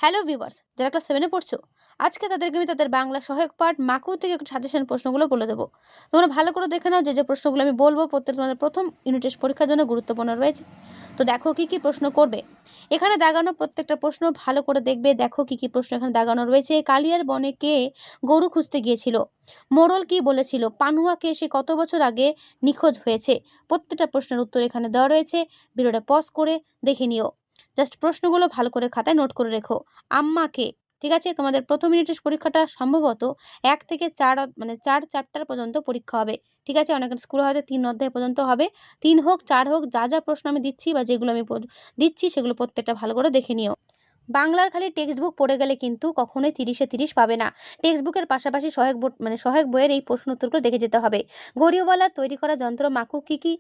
Hello viewers, যারা class 7 এ পড়ছো, আজকে তাদেরকে আমি তাদের বাংলা সহায়ক পাঠ মাকু থেকে একটু সাজেশন প্রশ্নগুলো বলে দেবো। তোমরা ভালো করে দেখে নাও যে প্রশ্নগুলো আমি বলবো প্রত্যেকটা তোমাদের প্রথম ইউনিট টেস্ট পরীক্ষার জন্য গুরুত্বপূর্ণ রয়েছে। তো দেখো কি কি প্রশ্ন করবে। এখানে দাগানো প্রত্যেকটা প্রশ্ন ভালো করে দেখবে। দেখো কি কি প্রশ্ন এখানে দাগানো রয়েছে। কালিয়ার বনে কে গরু খুঁজতে গিয়েছিল? মোড়ল কি বলেছিল? পানুয়াকে সে কত বছর আগে নিখোঁজ হয়েছে? প্রত্যেকটা প্রশ্নের উত্তর এখানে দেওয়া রয়েছে। ভিডিওটা পজ করে দেখে নিও। জাস্ট প্রশ্নগুলো ভালো করে খাতায় নোট করে রেখো। আম্মাকে, ঠিক আছে? তোমাদের প্রথম ইউনিটের পরীক্ষাটা সম্ভবত ১ থেকে ৪ মানে ৪ চ্যাপ্টার পর্যন্ত পরীক্ষা হবে। ঠিক আছে? অনেকের স্কুলে হয়তো ৩ অধ্যায় পর্যন্ত হবে। ৩ হোক, ৪ হোক, যা প্রশ্ন আমি দিচ্ছি বা যেগুলো আমি দিচ্ছি সেগুলো প্রত্যেকটা ভালো করে দেখে নিও। বাংলার খালি টেক্সট বুক পড়ে গেলে কিন্তু কখনোই ৩০ এ ৩০ পাবে না। টেক্সট বুকের পাশাপাশি সহায়ক বইয়ের এই প্রশ্ন উত্তরগুলো দেখে যেতে হবে। গড়িওয়ালা তৈরি করা যন্ত্র মাকু কি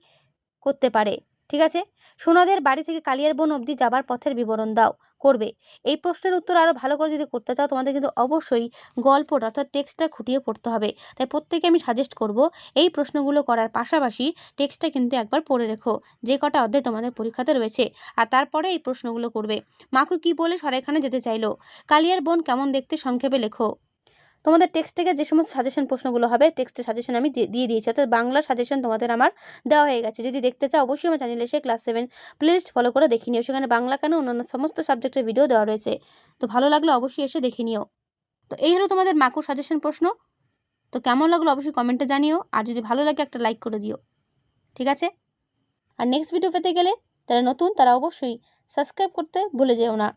করতে পারে? ঠিক আছে? সোনাদের বাড়ি থেকে কালিয়ার বন অবধি যাবার পথের বিবরণ দাও। করবে। এই প্রশ্নের উত্তর আরো ভালো করে যদি করতে চাও তোমাদের কিন্তু অবশ্যই গল্পটা অর্থাৎ টেক্সটটা খুঁটিয়ে পড়তে হবে। তাই প্রত্যেকে আমি সাজেস্ট করব এই প্রশ্নগুলো করার পাশাপাশি টেক্সটটা কিন্তু একবার পড়ে রেখো। যে কটা অধ্যায় তোমাদের পরীক্ষাতে রয়েছে। আর তারপরে এই প্রশ্নগুলো করবে। মাকু কি বলে সরাইখানে যেতে চাইলো? কালিয়ার বন কেমন দেখতে সংক্ষেপে লেখো। তোমাদের টেক্সট থেকে যে সমস্ত সাজেশন প্রশ্নগুলো হবে টেক্সটের সাজেশন আমি দিয়ে দিয়েছি, অর্থাৎ বাংলা সাজেশন তোমাদের আমার দেওয়া হয়ে গেছে। যদি দেখতে চাও অবশ্যই আমার চ্যানেলে এসে ক্লাস 7 প্লেলিস্ট ফলো করে দেখে নিও। সেখানে বাংলা কেন অন্যান্য সমস্ত সাবজেক্টের ভিডিও দেওয়া রয়েছে। তো ভালো লাগলে অবশ্যই এসে দেখে নিও। তো এই হলো তোমাদের মাকু সাজেশন প্রশ্ন। তো কেমন লাগলো অবশ্যই কমেন্টে জানিও। আর যদি ভালো লাগে একটা লাইক করে দিও। ঠিক আছে? আর নেক্সট ভিডিও পেতে গেলে যারা নতুন তারা অবশ্যই সাবস্ক্রাইব করতে ভুলে যেও না।